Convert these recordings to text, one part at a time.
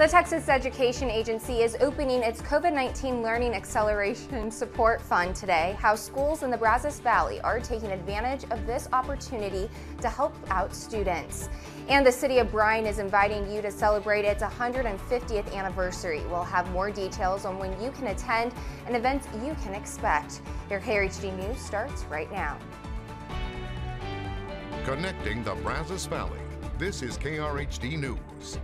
The Texas Education Agency is opening its COVID-19 Learning Acceleration Support Fund today. How schools in the Brazos Valley are taking advantage of this opportunity to help out students. And the city of Bryan is inviting you to celebrate its 150th anniversary. We'll have more details on when you can attend and events you can expect. Your Krhd News starts right now. Connecting the Brazos Valley. This is Krhd News.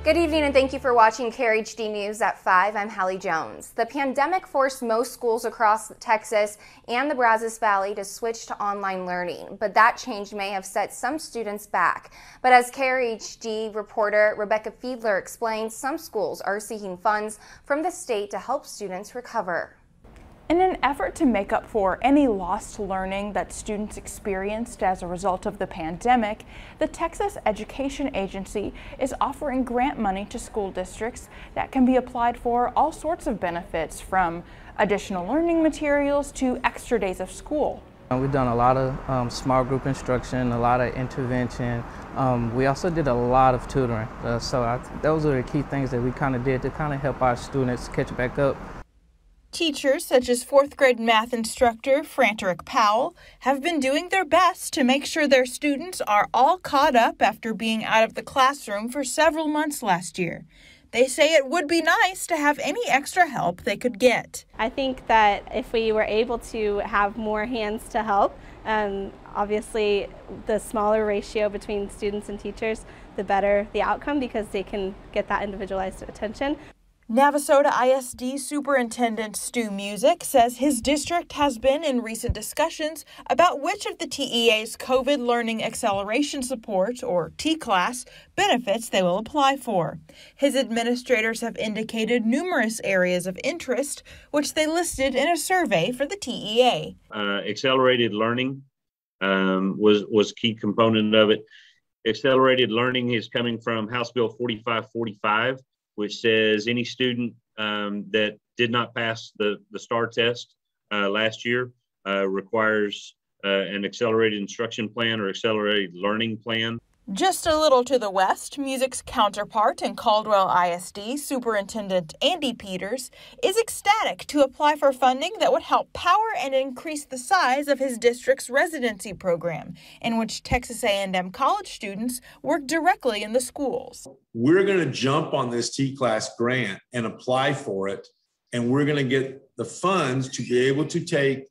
Good evening and thank you for watching Krhd News at 5. I'm Hallie Jones. The pandemic forced most schools across Texas and the Brazos Valley to switch to online learning, but that change may have set some students back. But as Krhd reporter Rebecca Fiedler explains, some schools are seeking funds from the state to help students recover. In an effort to make up for any lost learning that students experienced as a result of the pandemic, the Texas Education Agency is offering grant money to school districts that can be applied for all sorts of benefits, from additional learning materials to extra days of school. We've done a lot of small group instruction, a lot of intervention. We also did a lot of tutoring. Those are the key things that we kind of did to kind of help our students catch back up. Teachers, such as 4th grade math instructor Frederick Powell, have been doing their best to make sure their students are all caught up after being out of the classroom for several months last year. They say it would be nice to have any extra help they could get. I think that if we were able to have more hands to help, obviously the smaller ratio between students and teachers, the better the outcome, because they can get that individualized attention. Navasota ISD Superintendent Stu Music says his district has been in recent discussions about which of the TEA's COVID Learning Acceleration Support, or T-Class, benefits they will apply for. His administrators have indicated numerous areas of interest, which they listed in a survey for the TEA. Accelerated learning was a key component of it. Accelerated learning is coming from House Bill 4545. Which says any student that did not pass the STAR test last year requires an accelerated instruction plan or accelerated learning plan. Just a little to the west, Music's counterpart in Caldwell ISD, Superintendent Andy Peters, is ecstatic to apply for funding that would help power and increase the size of his district's residency program, in which Texas A&M college students work directly in the schools. We're going to jump on this T-Class grant and apply for it, and we're going to get the funds to be able to take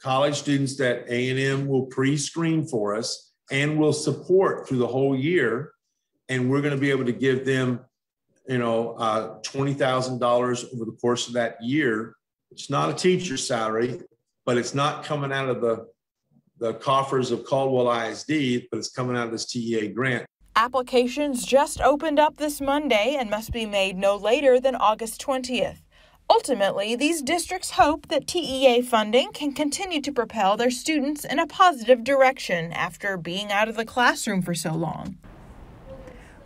college students that A&M will pre-screen for us and will support through the whole year. And we're going to be able to give them, $20,000 over the course of that year. It's not a teacher's salary, but it's not coming out of the coffers of Caldwell ISD, but it's coming out of this TEA grant. Applications just opened up this Monday and must be made no later than August 20th. Ultimately, these districts hope that TEA funding can continue to propel their students in a positive direction after being out of the classroom for so long.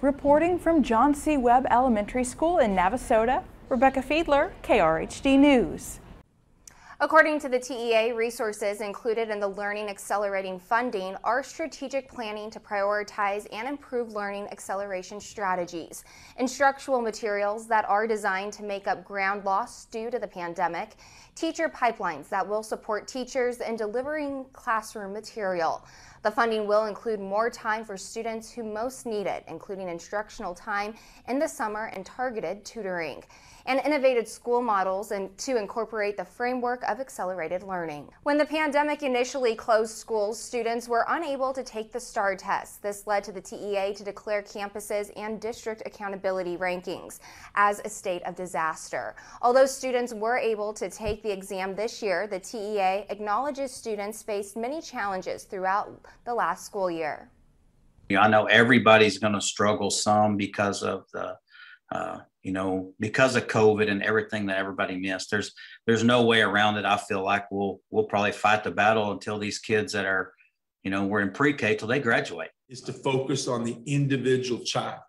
Reporting from John C. Webb Elementary School in Navasota, Rebecca Fiedler, Krhd News. According to the TEA, resources included in the Learning Accelerating funding are strategic planning to prioritize and improve learning acceleration strategies, instructional materials that are designed to make up ground lost due to the pandemic, teacher pipelines that will support teachers in delivering classroom material. The funding will include more time for students who most need it, including instructional time in the summer and targeted tutoring, and innovative school models to incorporate the framework of accelerated learning. When the pandemic initially closed schools, students were unable to take the STAR test. This led to the TEA to declare campuses and district accountability rankings as a state of disaster. Although students were able to take the exam this year, the TEA acknowledges students faced many challenges throughout the last school year. I know everybody's going to struggle some because of the because of COVID and everything that everybody missed. There's no way around it. I feel like we'll probably fight the battle until these kids that are, we're in pre-K till they graduate. Is to focus on the individual child.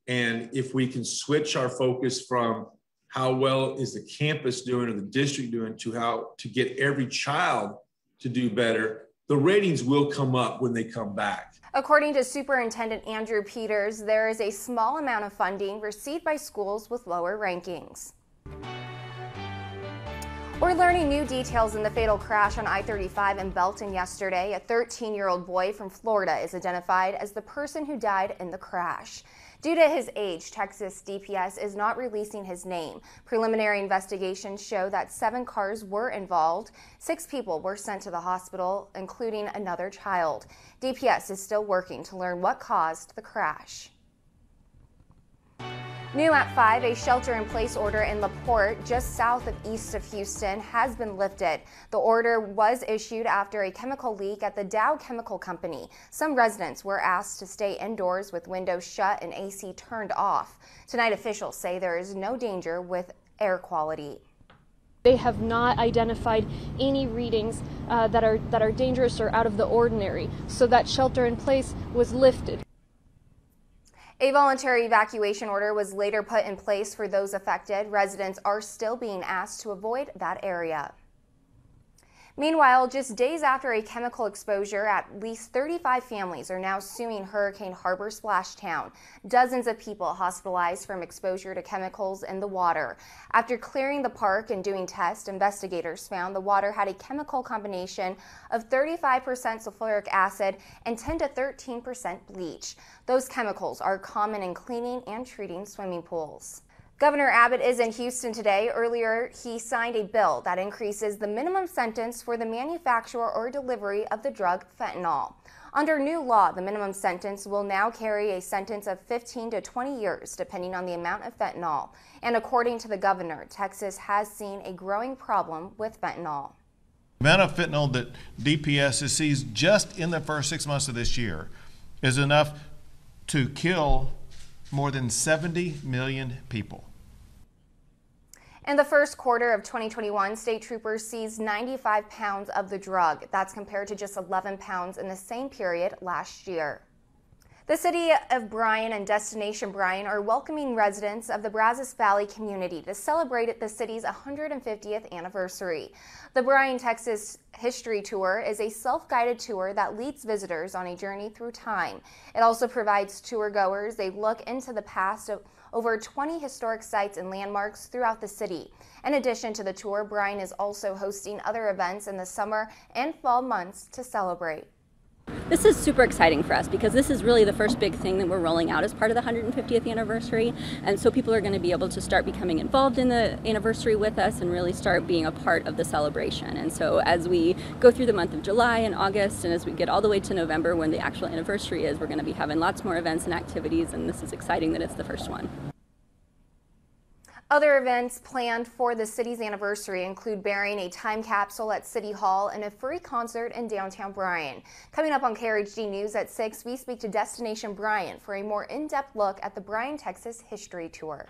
And if we can switch our focus from how well is the campus doing or the district doing to how to get every child to do better, the ratings will come up when they come back. According to Superintendent Andrew Peters, there is a small amount of funding received by schools with lower rankings. We're learning new details in the fatal crash on I35 in Belton yesterday. A 13-year-old boy from Florida is identified as the person who died in the crash. Due to his age, Texas DPS is not releasing his name. Preliminary investigations show that 7 cars were involved. 6 people were sent to the hospital, including another child. DPS is still working to learn what caused the crash. New at 5, a shelter-in-place order in LaPorte, just south of east of Houston, has been lifted. The order was issued after a chemical leak at the Dow Chemical Company. Some residents were asked to stay indoors with windows shut and AC turned off. Tonight, officials say there is no danger with air quality. They have not identified any readings that are dangerous or out of the ordinary, so that shelter-in-place was lifted. A voluntary evacuation order was later put in place for those affected. Residents are still being asked to avoid that area. Meanwhile, just days after a chemical exposure, at least 35 families are now suing Hurricane Harbor Splashtown. Dozens of people hospitalized from exposure to chemicals in the water. After clearing the park and doing tests, investigators found the water had a chemical combination of 35% sulfuric acid and 10 to 13% bleach. Those chemicals are common in cleaning and treating swimming pools. Governor Abbott is in Houston today. Earlier, he signed a bill that increases the minimum sentence for the manufacture or delivery of the drug fentanyl. Under new law, the minimum sentence will now carry a sentence of 15 to 20 years, depending on the amount of fentanyl. And according to the governor, Texas has seen a growing problem with fentanyl. The amount of fentanyl that DPS has seized just in the first 6 months of this year is enough to kill more than 70 million people. In the first quarter of 2021, state troopers seized 95 pounds of the drug. That's compared to just 11 pounds in the same period last year. The city of Bryan and Destination Bryan are welcoming residents of the Brazos Valley community to celebrate the city's 150th anniversary. The Bryan, Texas History Tour is a self-guided tour that leads visitors on a journey through time. It also provides tour goers a look into the past of over 20 historic sites and landmarks throughout the city. In addition to the tour, Bryan is also hosting other events in the summer and fall months to celebrate. This is super exciting for us because this is really the first big thing that we're rolling out as part of the 150th anniversary, and so people are going to be able to start becoming involved in the anniversary with us and really start being a part of the celebration. And so as we go through the month of July and August, and as we get all the way to November when the actual anniversary is, we're going to be having lots more events and activities, and this is exciting that it's the first one. Other events planned for the city's anniversary include burying a time capsule at City Hall and a free concert in downtown Bryan. Coming up on Krhd News at 6, we speak to Destination Bryan for a more in-depth look at the Bryan, Texas History Tour.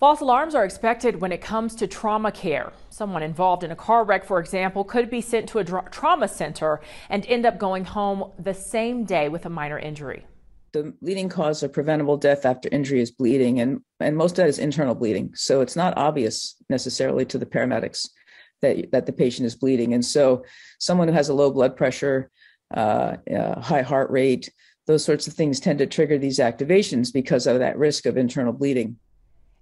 False alarms are expected when it comes to trauma care. Someone involved in a car wreck, for example, could be sent to a trauma center and end up going home the same day with a minor injury. The leading cause of preventable death after injury is bleeding, and most of that is internal bleeding. So it's not obvious necessarily to the paramedics that the patient is bleeding. And so someone who has a low blood pressure, high heart rate, those sorts of things tend to trigger these activations because of that risk of internal bleeding.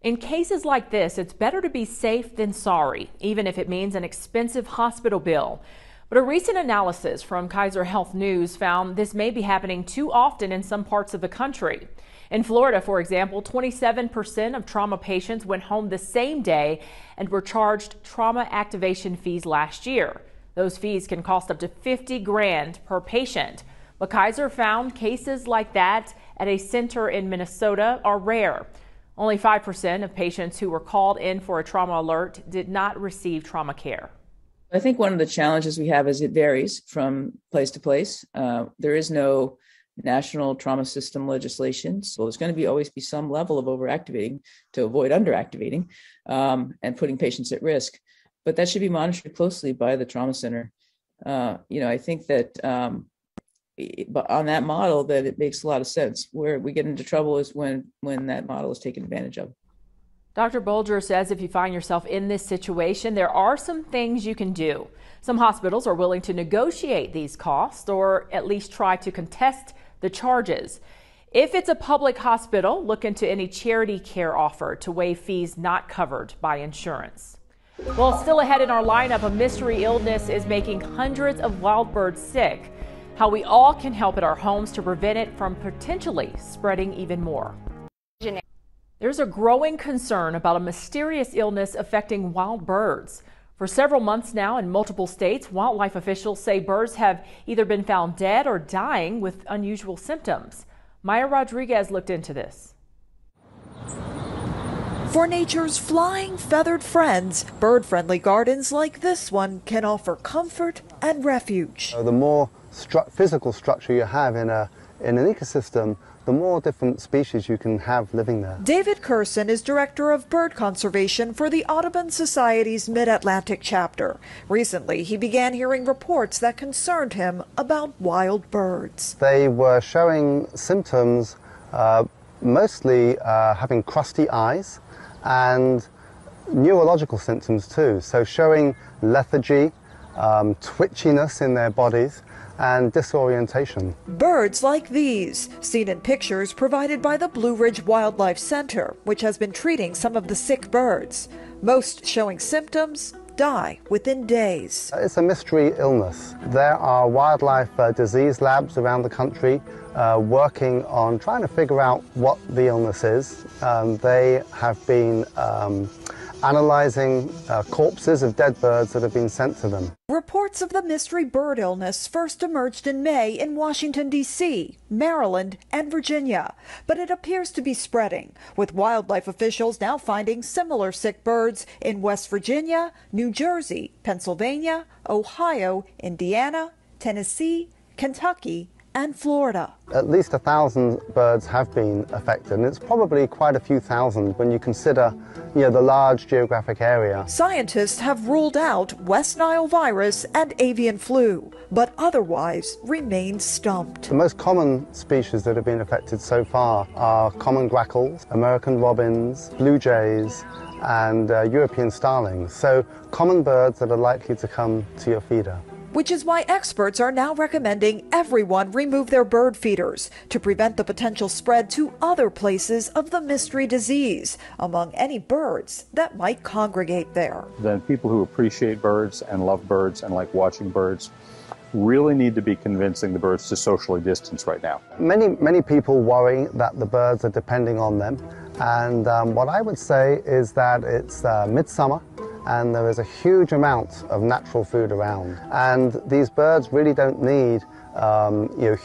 In cases like this, it's better to be safe than sorry, even if it means an expensive hospital bill. But a recent analysis from Krhd News found this may be happening too often in some parts of the country. In Florida, for example, 27% of trauma patients went home the same day and were charged trauma activation fees last year. Those fees can cost up to $50 grand per patient. But Krhd found cases like that at a center in Minnesota are rare. Only 5% of patients who were called in for a trauma alert did not receive trauma care. I think one of the challenges we have is it varies from place to place. There is no national trauma system legislation, so there's going to always be some level of overactivating to avoid underactivating and putting patients at risk. But that should be monitored closely by the trauma center. I think that but on that model, that it makes a lot of sense. Where we get into trouble is when that model is taken advantage of. Dr. Bulger says if you find yourself in this situation, there are some things you can do. Some hospitals are willing to negotiate these costs or at least try to contest the charges. If it's a public hospital, look into any charity care offer to waive fees not covered by insurance. Well, still ahead in our lineup, a mystery illness is making hundreds of wild birds sick. How we all can help at our homes to prevent it from potentially spreading even more. There's a growing concern about a mysterious illness affecting wild birds. For several months now in multiple states, wildlife officials say birds have either been found dead or dying with unusual symptoms. Maya Rodriguez looked into this. For nature's flying feathered friends, bird-friendly gardens like this one can offer comfort and refuge. The more physical structure you have in an ecosystem, the more different species you can have living there. David Curson is director of bird conservation for the Audubon Society's Mid-Atlantic chapter. Recently, he began hearing reports that concerned him about wild birds. They were showing symptoms, mostly having crusty eyes and neurological symptoms too. So showing lethargy, twitchiness in their bodies, and disorientation. Birds like these, seen in pictures provided by the Blue Ridge Wildlife Center, which has been treating some of the sick birds. Most showing symptoms die within days. It's a mystery illness. There are wildlife disease labs around the country working on trying to figure out what the illness is. They have been analyzing corpses of dead birds that have been sent to them. Reports of the mystery bird illness first emerged in May in Washington, D.C., Maryland, and Virginia. But it appears to be spreading, with wildlife officials now finding similar sick birds in West Virginia, New Jersey, Pennsylvania, Ohio, Indiana, Tennessee, Kentucky, and Florida. At least 1,000 birds have been affected, and it's probably quite a few thousand when you consider, the large geographic area. Scientists have ruled out West Nile virus and avian flu, but otherwise remain stumped. The most common species that have been affected so far are common grackles, American robins, blue jays, and European starlings. So common birds that are likely to come to your feeder. Which is why experts are now recommending everyone remove their bird feeders to prevent the potential spread to other places of the mystery disease among any birds that might congregate there. Then people who appreciate birds and love birds and like watching birds really need to be convincing the birds to socially distance right now. Many people worry that the birds are depending on them, and what I would say is that it's midsummer and there is a huge amount of natural food around, and these birds really don't need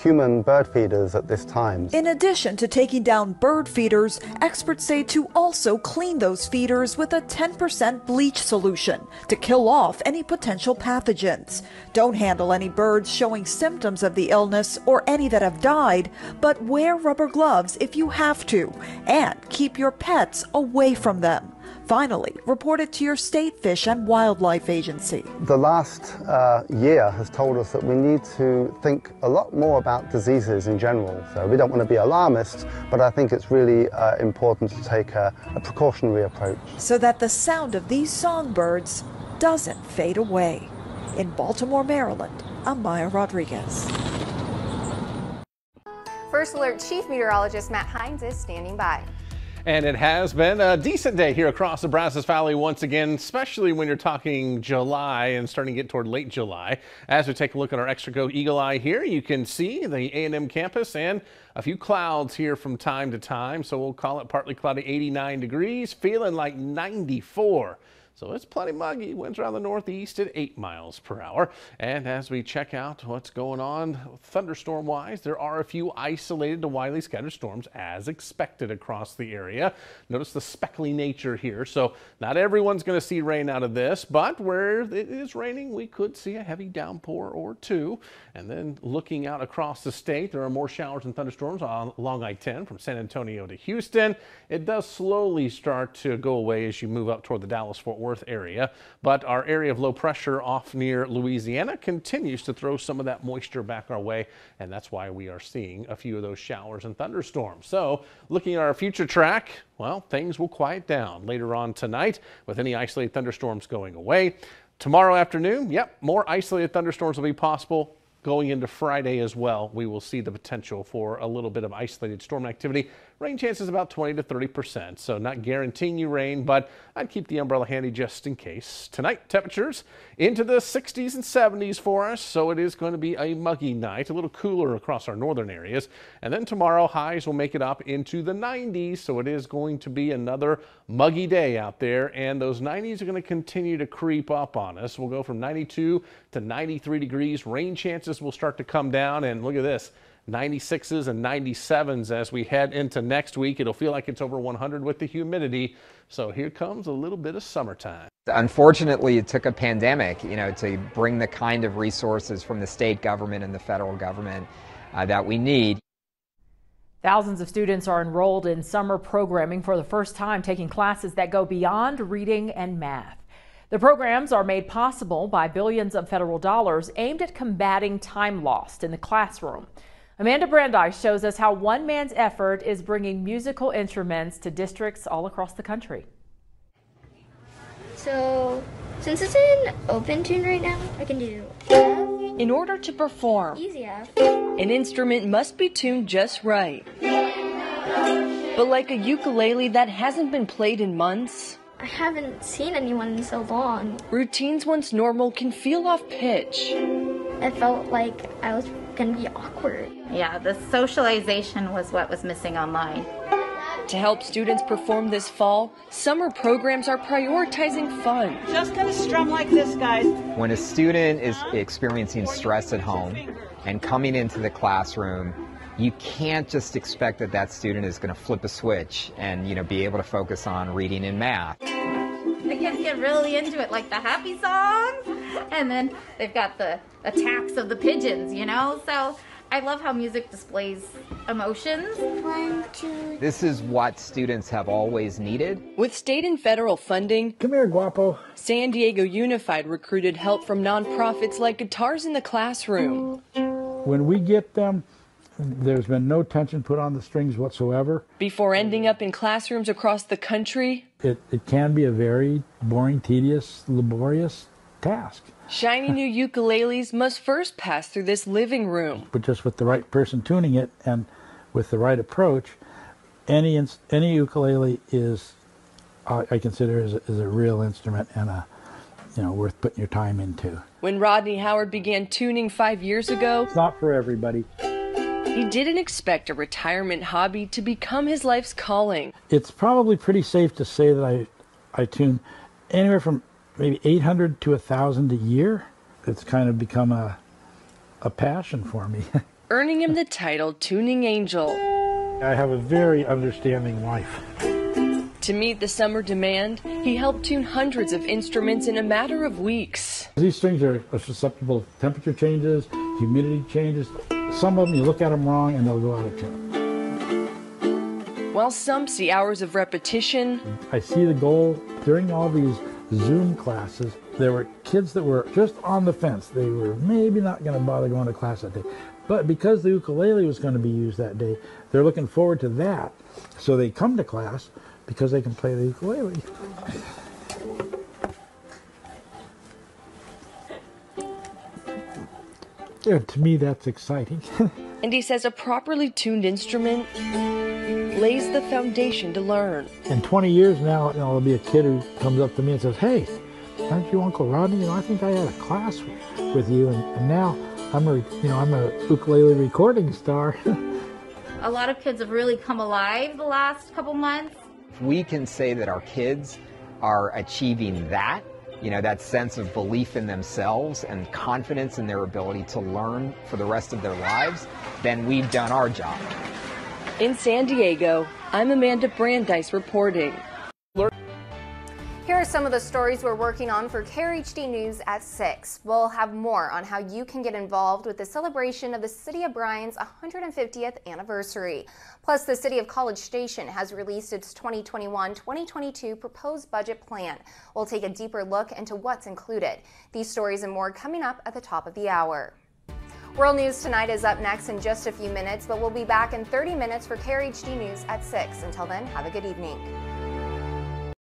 human bird feeders at this time. In addition to taking down bird feeders, experts say to also clean those feeders with a 10% bleach solution to kill off any potential pathogens. Don't handle any birds showing symptoms of the illness or any that have died, but wear rubber gloves if you have to, and keep your pets away from them. Finally, report it to your state fish and wildlife agency. The last year has told us that we need to think a lot more about diseases in general. So we don't want to be alarmists, but I think it's really important to take a precautionary approach. So that the sound of these songbirds doesn't fade away. In Baltimore, Maryland, I'm Maya Rodriguez. First Alert Chief Meteorologist Matt Hines is standing by. And it has been a decent day here across the Brazos Valley once again, especially when you're talking July and starting to get toward late July. As we take a look at our Extra Go Eagle Eye here, you can see the A&M campus and a few clouds here from time to time. So we'll call it partly cloudy, 89 degrees, feeling like 94. So it's plenty muggy. Winds around the northeast at 8 miles per hour. And as we check out what's going on thunderstorm wise, there are a few isolated to widely scattered storms as expected across the area. Notice the speckly nature here. So not everyone's going to see rain out of this, but where it is raining, we could see a heavy downpour or two. And then looking out across the state, there are more showers and thunderstorms along I-10 from San Antonio to Houston. It does slowly start to go away as you move up toward the Dallas-Fort Worth Worth area, but our area of low pressure off near Louisiana continues to throw some of that moisture back our way, and that's why we are seeing a few of those showers and thunderstorms. So looking at our future track, well, things will quiet down later on tonight with any isolated thunderstorms going away. Tomorrow afternoon, more isolated thunderstorms will be possible. Going into Friday as well, we will see the potential for a little bit of isolated storm activity. Rain chances about 20 to 30%, so not guaranteeing you rain, but I'd keep the umbrella handy just in case. Tonight, temperatures into the 60s and 70s for us, so it is going to be a muggy night, a little cooler across our northern areas. And then tomorrow, highs will make it up into the 90s, so it is going to be another muggy day out there, and those 90s are going to continue to creep up on us. We'll go from 92 to 93 degrees. Rain chances will start to come down, and look at this. 96s and 97s as we head into next week. It'll feel like it's over 100 with the humidity. So here comes a little bit of summertime. Unfortunately, it took a pandemic, to bring the kind of resources from the state government and the federal government that we need. Thousands of students are enrolled in summer programming for the first time, taking classes that go beyond reading and math. The programs are made possible by billions of federal dollars aimed at combating time lost in the classroom. Amanda Brandeis shows us how one man's effort is bringing musical instruments to districts all across the country. So, since it's in open tune right now, I can do In order to perform, easy F. An instrument must be tuned just right. But like a ukulele that hasn't been played in months, I haven't seen anyone in so long. Routines once normal can feel off pitch. I felt like I was gonna be awkward. Yeah, the socialization was what was missing online. To help students perform this fall, summer programs are prioritizing fun. Just gonna strum like this, guys. When a student is experiencing stress at home and coming into the classroom, you can't just expect that student is going to flip a switch and, be able to focus on reading and math. The kids get really into it, like the happy songs, and then they've got the attacks of the pigeons, So I love how music displays emotions. 1, 2. This is what students have always needed. With state and federal funding, come here, guapo. San Diego Unified recruited help from nonprofits like Guitars in the Classroom. When we get them, there's been no tension put on the strings whatsoever. Before ending up in classrooms across the country, it can be a very boring, tedious, laborious task. Shiny new ukuleles must first pass through this living room. But just with the right person tuning it and with the right approach, any ukulele is, I consider, is a real instrument and worth putting your time into. When Rodney Howard began tuning 5 years ago, it's not for everybody. He didn't expect a retirement hobby to become his life's calling. It's probably pretty safe to say that I tune anywhere from maybe 800 to 1,000 a year. It's kind of become a passion for me. Earning him the title Tuning Angel. I have a very understanding wife. To meet the summer demand, he helped tune hundreds of instruments in a matter of weeks. These strings are susceptible to temperature changes, humidity changes. Some of them, you look at them wrong and they'll go out of tune. While some see hours of repetition, I see the goal. During all these Zoom classes, there were kids that were just on the fence. They were maybe not going to bother going to class that day. But because the ukulele was going to be used that day, they're looking forward to that. So they come to class because they can play the ukulele. Yeah, to me, that's exciting. And he says a properly tuned instrument lays the foundation to learn. In 20 years now, there'll be a kid who comes up to me and says, "Hey, aren't you Uncle Rodney? I think I had a class with you, and now I'm a ukulele recording star." A lot of kids have really come alive the last couple months. We can say that our kids are achieving that sense of belief in themselves and confidence in their ability to learn for the rest of their lives, then we've done our job. In San Diego, I'm Amanda Brandeis reporting. Here are some of the stories we're working on for Krhd News at 6. We'll have more on how you can get involved with the celebration of the City of Bryan's 150th anniversary. Plus, the City of College Station has released its 2021-2022 proposed budget plan. We'll take a deeper look into what's included. These stories and more coming up at the top of the hour. World News Tonight is up next in just a few minutes, but we'll be back in 30 minutes for Krhd News at 6. Until then, have a good evening.